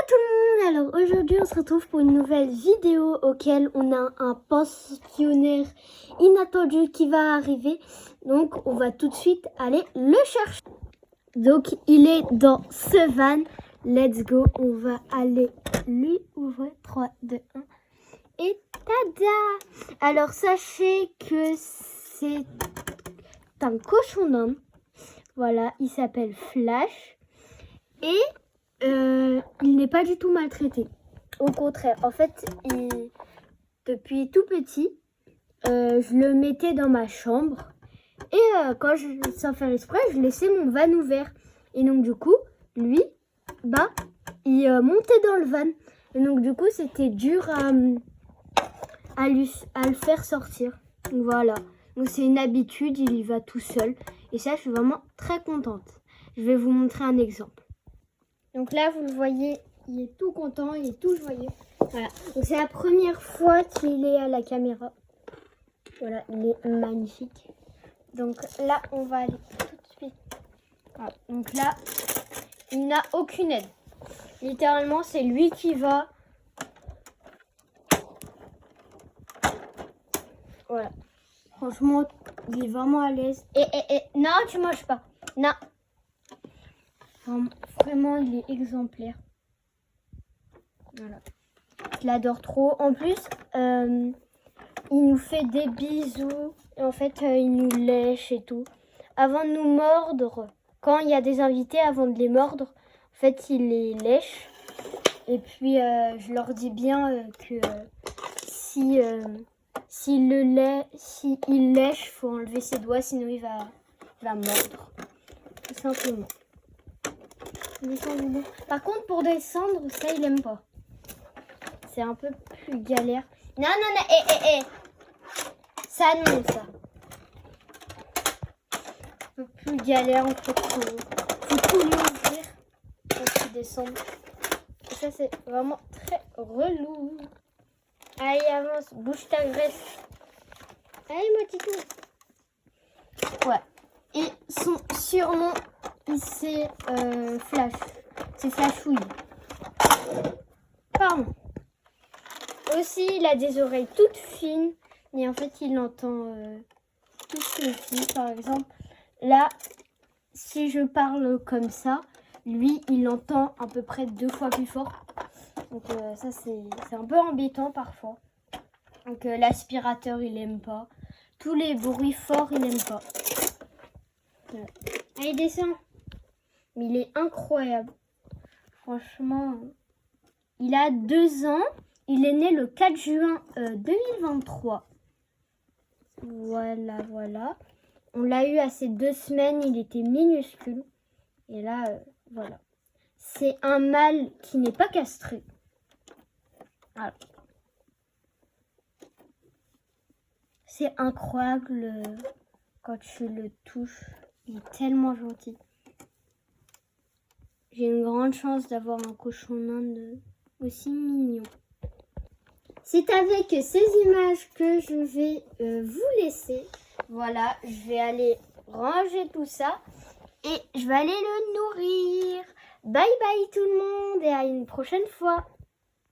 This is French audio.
tout le monde. Alors aujourd'hui on se retrouve pour une nouvelle vidéo auquel on a un pensionnaire inattendu qui va arriver. Donc on va tout de suite aller le chercher. Donc il est dans ce van. Let's go, on va aller lui ouvrir. 3, 2, 1. Et tada! Alors sachez que c'est un cochon d'Inde. Voilà, il s'appelle Flash. Et il n'est pas du tout maltraité. Au contraire, en fait, depuis tout petit, je le mettais dans ma chambre. Et quand sans faire exprès, je laissais mon van ouvert. Et donc du coup, lui, il montait dans le van. Et donc du coup, c'était dur à le faire sortir. Donc voilà. Donc c'est une habitude, il y va tout seul. Et ça, je suis vraiment très contente. Je vais vous montrer un exemple. Donc là, vous le voyez, il est tout content, il est tout joyeux. Voilà. Donc c'est la première fois qu'il est à la caméra. Voilà, il est magnifique. Donc là, on va aller tout de suite. Voilà. Donc là, il n'a aucune aide. Littéralement, c'est lui qui va. Voilà. Franchement, il est vraiment à l'aise. Non, tu manges pas. Non. Vraiment, il est exemplaire. Voilà. Je l'adore trop. En plus, il nous fait des bisous. Et en fait, il nous lèche et tout. Avant de nous mordre, quand il y a des invités, avant de les mordre, en fait, il les lèche. Et puis, je leur dis bien que s'il lèche, il faut enlever ses doigts, sinon il va mordre. Tout simplement. Par contre, pour descendre, ça, il aime pas. C'est un peu plus galère. Non, ça, non, ça. Un peu plus galère, en fait. Faut tout lui ouvrir quand il descend. Et ça, c'est vraiment très relou. Allez, avance, bouge ta graisse. Allez, mon titou. Ouais. Et son surnom, c'est Flash. C'est Flashouille. Pardon. Aussi, il a des oreilles toutes fines. Et en fait, il entend tout ceci. Par exemple, là, si je parle comme ça, lui, il entend à peu près 2 fois plus fort. Donc ça, c'est un peu embêtant parfois. Donc l'aspirateur, il aime pas. Tous les bruits forts, il aime pas. Voilà. Allez, descend. Mais il est incroyable. Franchement, il a 2 ans. Il est né le 4 juin 2023. Voilà, voilà. On l'a eu à ses 2 semaines. Il était minuscule. Et là, voilà. C'est un mâle qui n'est pas castré. Voilà. C'est incroyable quand tu le touches. Il est tellement gentil. J'ai une grande chance d'avoir un cochon d'Inde aussi mignon. C'est avec ces images que je vais vous laisser. Voilà, je vais aller ranger tout ça et je vais aller le nourrir. Bye bye tout le monde et à une prochaine fois.